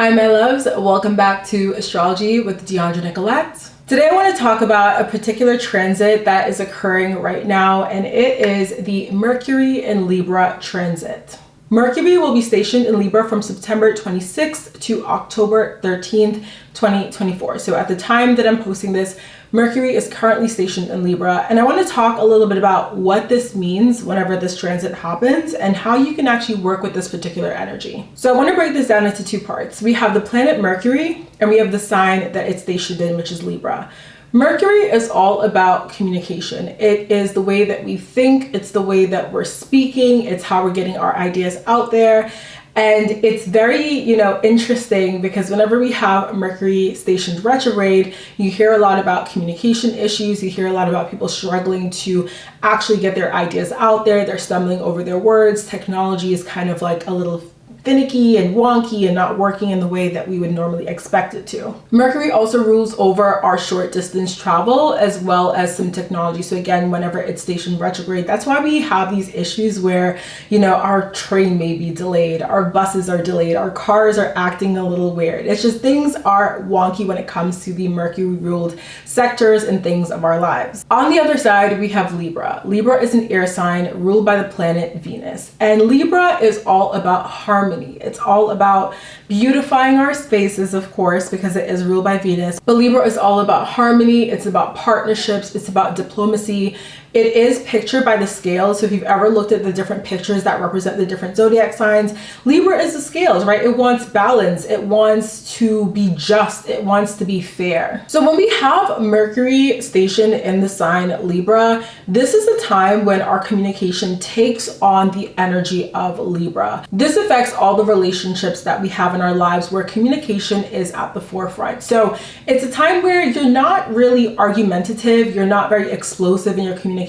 Hi my loves, welcome back to Astrology with Dheandra and Nicolette. Today I want to talk about a particular transit that is occurring right now, and it is the Mercury in Libra transit. Mercury will be stationed in Libra from September 26th to October 13th, 2024. So at the time that I'm posting this, Mercury is currently stationed in Libra, and I want to talk a little bit about what this means whenever this transit happens and how you can actually work with this particular energy. So I want to break this down into two parts. We have the planet Mercury and we have the sign that it's stationed in, which is Libra. Mercury is all about communication. It is the way that we think, it's the way that we're speaking, it's how we're getting our ideas out there. And it's very, interesting because whenever we have Mercury stationed retrograde, you hear a lot about communication issues. You hear a lot about people struggling to actually get their ideas out there. They're stumbling over their words. Technology is kind of like a little finicky and wonky and not working in the way that we would normally expect it to. Mercury also rules over our short distance travel as well as some technology. So again, whenever it's stationed retrograde, that's why we have these issues where, our train may be delayed, our buses are delayed, our cars are acting a little weird. It's just things are wonky when it comes to the Mercury ruled sectors and things of our lives. On the other side, we have Libra. Libra is an air sign ruled by the planet Venus. And Libra is all about harmony. It's all about beautifying our spaces, of course, because it is ruled by Venus. But Libra is all about harmony. It's about partnerships. It's about diplomacy. It is pictured by the scales. So if you've ever looked at the different pictures that represent the different zodiac signs, Libra is the scales, right? It wants balance. It wants to be just. It wants to be fair. So when we have Mercury stationed in the sign Libra, this is a time when our communication takes on the energy of Libra. This affects all the relationships that we have in our lives where communication is at the forefront. So it's a time where you're not really argumentative. You're not very explosive in your communication.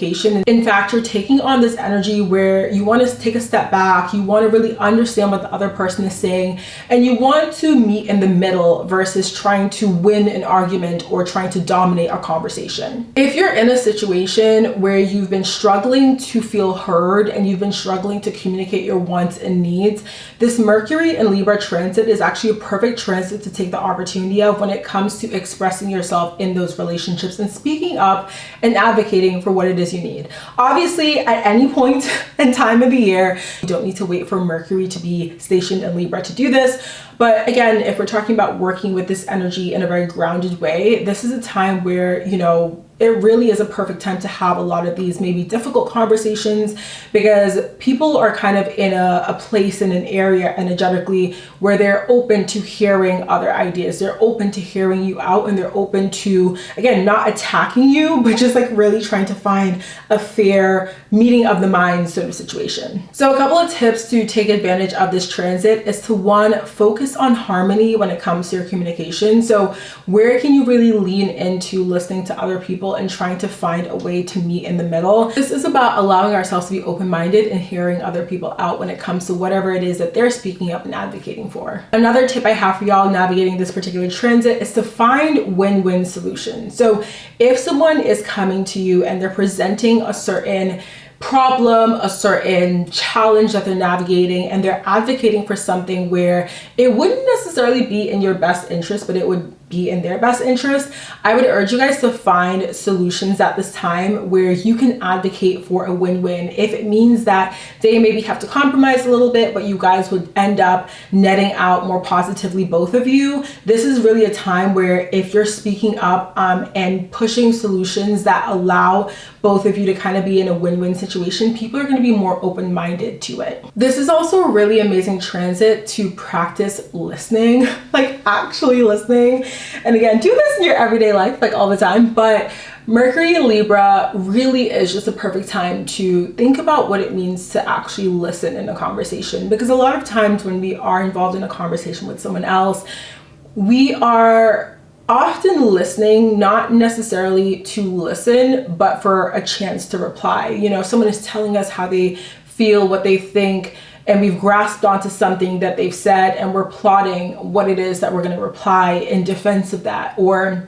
In fact, you're taking on this energy where you want to take a step back, you want to really understand what the other person is saying, and you want to meet in the middle versus trying to win an argument or trying to dominate a conversation. If you're in a situation where you've been struggling to feel heard and you've been struggling to communicate your wants and needs, this Mercury and Libra transit is actually a perfect transit to take the opportunity of when it comes to expressing yourself in those relationships and speaking up and advocating for what it is you need. Obviously, at any point in time of the year, you don't need to wait for Mercury to be stationed in Libra to do this. But again, if we're talking about working with this energy in a very grounded way, this is a time where, it really is a perfect time to have a lot of these maybe difficult conversations because people are kind of in a place in an area energetically where they're open to hearing other ideas. They're open to hearing you out, and they're open to, again, not attacking you, but just like really trying to find a fair meeting of the minds sort of situation. So a couple of tips to take advantage of this transit is to, one, focus on harmony when it comes to your communication. So where can you really lean into listening to other people and trying to find a way to meet in the middle? This is about allowing ourselves to be open-minded and hearing other people out when it comes to whatever it is that they're speaking up and advocating for. Another tip I have for y'all navigating this particular transit is to find win-win solutions. So if someone is coming to you and they're presenting a certain problem, a certain challenge that they're navigating, and they're advocating for something where it wouldn't necessarily be in your best interest, but it would be in their best interest, I would urge you guys to find solutions at this time where you can advocate for a win-win. If it means that they maybe have to compromise a little bit, but you guys would end up netting out more positively, both of you, this is really a time where if you're speaking up and pushing solutions that allow both of you to kind of be in a win-win situation, people are going to be more open-minded to it. This is also a really amazing transit to practice listening, like actually listening. And again, do this in your everyday life, like all the time, but Mercury in Libra really is just a perfect time to think about what it means to actually listen in a conversation. Because a lot of times when we are involved in a conversation with someone else, we are often listening, not necessarily to listen, but for a chance to reply. Someone is telling us how they feel, what they think, and we've grasped onto something that they've said and we're plotting what it is that we're going to reply in defense of that, or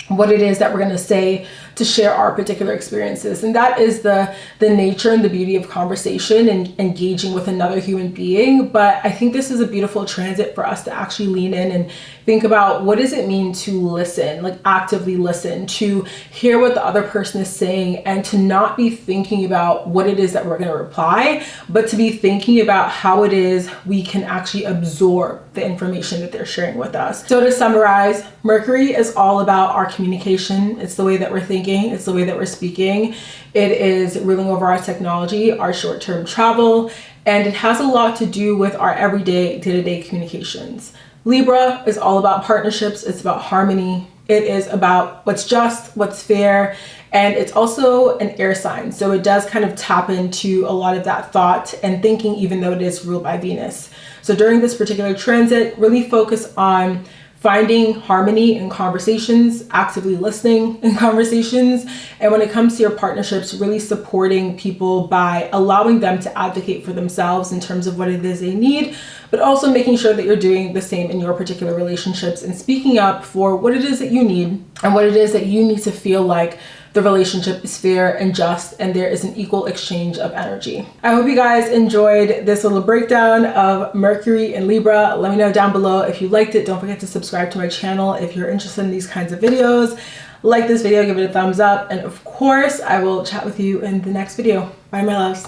what it is that we're going to say to share our particular experiences. And that is the nature and the beauty of conversation and engaging with another human being. But I think this is a beautiful transit for us to actually lean in and think about, what does it mean to listen, like actively listen, to hear what the other person is saying, and to not be thinking about what it is that we're going to reply, but to be thinking about how it is we can actually absorb the information that they're sharing with us. So to summarize, Mercury is all about our communication. It's the way that we're thinking. It's the way that we're speaking. It is ruling over our technology, our short-term travel, and it has a lot to do with our everyday, day-to-day communications. Libra is all about partnerships. It's about harmony. It is about what's just, what's fair, and it's also an air sign. So it does kind of tap into a lot of that thought and thinking, even though it is ruled by Venus. So during this particular transit, really focus on finding harmony in conversations, actively listening in conversations. And when it comes to your partnerships, really supporting people by allowing them to advocate for themselves in terms of what it is they need, but also making sure that you're doing the same in your particular relationships and speaking up for what it is that you need and what it is that you need to feel like the relationship is fair and just, and there is an equal exchange of energy. I hope you guys enjoyed this little breakdown of Mercury and Libra. Let me know down below if you liked it. Don't forget to subscribe to my channel if you're interested in these kinds of videos. Like this video, give it a thumbs up, and of course, I will chat with you in the next video. Bye, my loves.